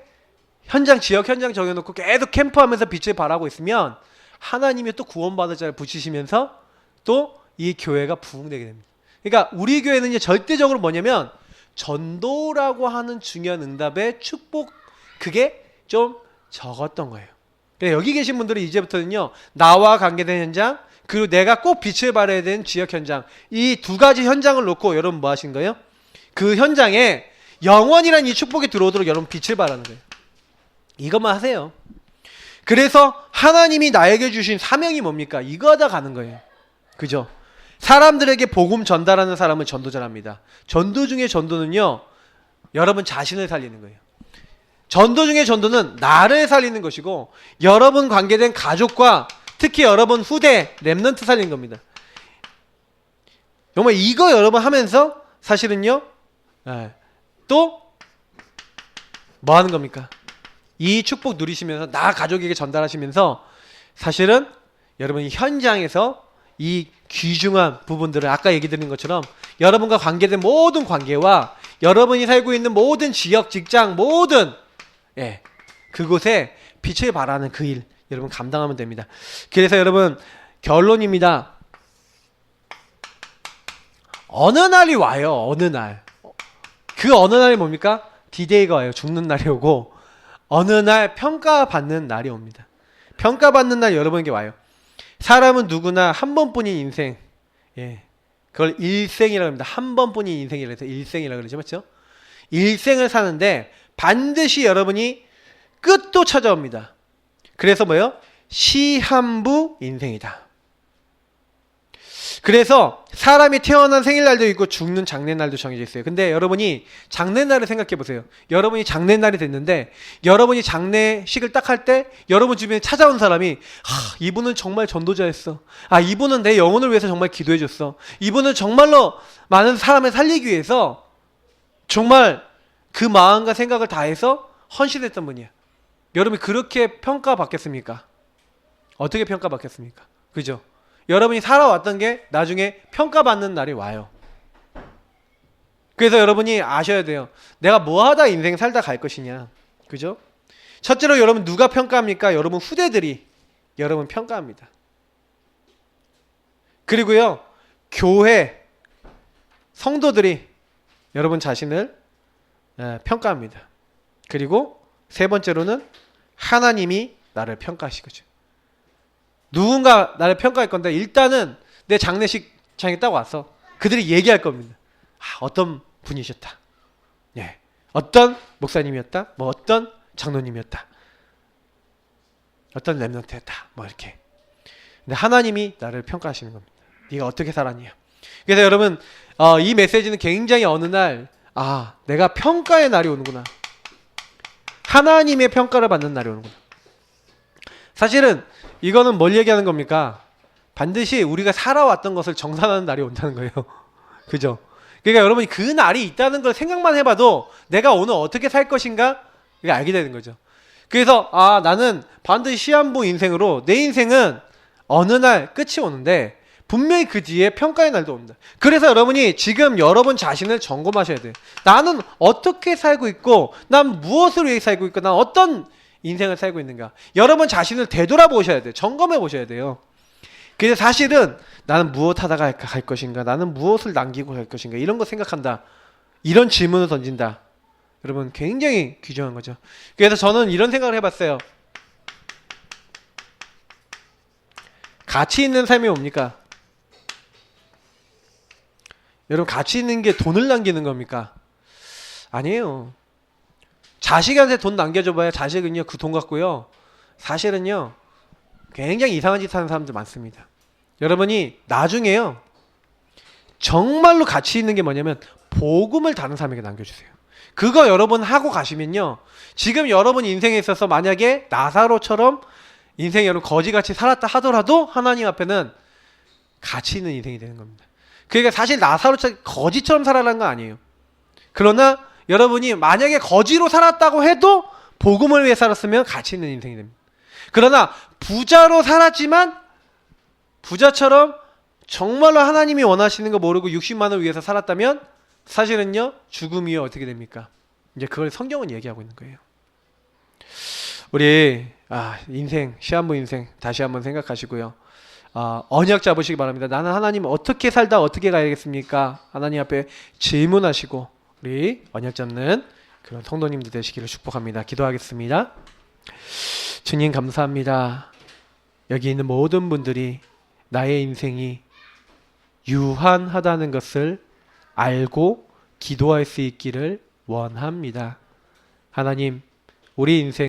지역 현장 정해놓고 계속 캠프하면서 빛을 발하고 있으면 하나님이 또 구원받을 자를 붙이시면서 또 이 교회가 부흥되게 됩니다. 그러니까 우리 교회는 이제 절대적으로 뭐냐면 전도라고 하는 중요한 응답의 축복, 그게 좀 적었던 거예요. 그러니까 여기 계신 분들은 이제부터는요, 나와 관계된 현장, 그리고 내가 꼭 빛을 발해야 되는 지역 현장, 이 두 가지 현장을 놓고 여러분 뭐 하신 거예요? 그 현장에 영원이란 이 축복이 들어오도록 여러분 빛을 발하는 거예요. 이것만 하세요. 그래서 하나님이 나에게 주신 사명이 뭡니까? 이거 하다 가는 거예요. 그죠? 사람들에게 복음 전달하는 사람은 전도자랍니다. 전도 중에 전도는요, 여러분 자신을 살리는 거예요. 전도 중에 전도는 나를 살리는 것이고, 여러분 관계된 가족과 특히 여러분 후대 렘넌트 살리는 겁니다. 정말 이거 여러분 하면서 사실은요, 또 뭐 하는 겁니까? 이 축복 누리시면서 나 가족에게 전달하시면서 사실은 여러분이 현장에서 이 귀중한 부분들을 아까 얘기 드린 것처럼 여러분과 관계된 모든 관계와 여러분이 살고 있는 모든 지역, 직장, 모든 그곳에 빛을 발하는 그 일 여러분 감당하면 됩니다. 그래서 여러분 결론입니다. 어느 날이 와요. 어느 날. 그 어느 날이 뭡니까? 디데이가 와요. 죽는 날이 오고 어느 날 평가받는 날이 옵니다. 평가받는 날 여러분에게 와요. 사람은 누구나 한 번뿐인 인생, 그걸 일생이라고 합니다. 한 번뿐인 인생이라 해서 일생이라고 그러죠, 맞죠? 일생을 사는데 반드시 여러분이 끝도 찾아옵니다. 그래서 뭐예요? 시한부 인생이다. 그래서 사람이 태어난 생일날도 있고 죽는 장례날도 정해져 있어요. 근데 여러분이 장례날을 생각해 보세요. 여러분이 장례날이 됐는데 여러분이 장례식을 딱 할 때 여러분 주변에 찾아온 사람이 이분은 정말 전도자였어. 이분은 내 영혼을 위해서 정말 기도해 줬어. 이분은 정말로 많은 사람을 살리기 위해서 정말 그 마음과 생각을 다해서 헌신했던 분이야. 여러분이 그렇게 평가받겠습니까? 어떻게 평가받겠습니까? 그죠? 여러분이 살아왔던 게 나중에 평가받는 날이 와요. 그래서 여러분이 아셔야 돼요. 내가 뭐 하다 인생 살다 갈 것이냐. 그죠? 첫째로 여러분 누가 평가합니까? 여러분 후대들이 여러분 평가합니다. 그리고요, 교회 성도들이 여러분 자신을 평가합니다. 그리고 세 번째로는 하나님이 나를 평가하시거든요. 누군가 나를 평가할 건데 일단은 내 장례식장에 딱 와서 그들이 얘기할 겁니다. 어떤 분이셨다. 어떤 목사님이었다. 뭐 어떤 장로님이었다. 어떤 렘넌트였다. 뭐 이렇게. 근데 하나님이 나를 평가하시는 겁니다. 네가 어떻게 살았냐. 그래서 여러분 이 메시지는 굉장히 어느 날 내가 평가의 날이 오는구나. 하나님의 평가를 받는 날이 오는구나. 사실은 이거는 뭘 얘기하는 겁니까? 반드시 우리가 살아왔던 것을 정산하는 날이 온다는 거예요. 그죠? 그러니까 여러분이 그 날이 있다는 걸 생각만 해봐도 내가 오늘 어떻게 살 것인가? 이거 알게 되는 거죠. 그래서 나는 반드시 시한부 인생으로 내 인생은 어느 날 끝이 오는데 분명히 그 뒤에 평가의 날도 옵니다. 그래서 여러분이 지금 여러분 자신을 점검하셔야 돼요. 나는 어떻게 살고 있고 난 무엇을 위해 살고 있고 난 어떤 인생을 살고 있는가. 여러분 자신을 되돌아보셔야 돼요. 점검해 보셔야 돼요. 그래서 사실은 나는 무엇 하다가 갈 것인가, 나는 무엇을 남기고 갈 것인가, 이런 거 생각한다. 이런 질문을 던진다. 여러분 굉장히 귀중한 거죠. 그래서 저는 이런 생각을 해봤어요. 가치 있는 삶이 뭡니까? 여러분 가치 있는 게 돈을 남기는 겁니까? 아니에요. 자식한테 돈 남겨줘봐야 자식은요 그 돈 갖고요 사실은요 굉장히 이상한 짓 하는 사람들 많습니다. 여러분이 나중에요 정말로 가치 있는 게 뭐냐면 복음을 다른 사람에게 남겨주세요. 그거 여러분 하고 가시면요 지금 여러분 인생에 있어서 만약에 나사로처럼 인생이 여러분 거지같이 살았다 하더라도 하나님 앞에는 가치 있는 인생이 되는 겁니다. 그러니까 사실 나사로처럼 거지처럼 살아라는 건 아니에요. 그러나 여러분이 만약에 거지로 살았다고 해도 복음을 위해 살았으면 가치 있는 인생이 됩니다. 그러나 부자로 살았지만 부자처럼 정말로 하나님이 원하시는 거 모르고 60만을 위해서 살았다면 사실은요 죽음 이후에 어떻게 됩니까? 이제 그걸 성경은 얘기하고 있는 거예요. 우리 인생 시한부 인생 다시 한번 생각하시고요. 언약 잡으시기 바랍니다. 나는 하나님 어떻게 살다 어떻게 가야겠습니까? 하나님 앞에 질문하시고 우리 언약 잡는 그런 성도님들 되시기를 축복합니다. 기도하겠습니다. 주님 감사합니다. 여기 있는 모든 분들이 나의 인생이 유한하다는 것을 알고 기도할 수 있기를 원합니다. 하나님, 우리 인생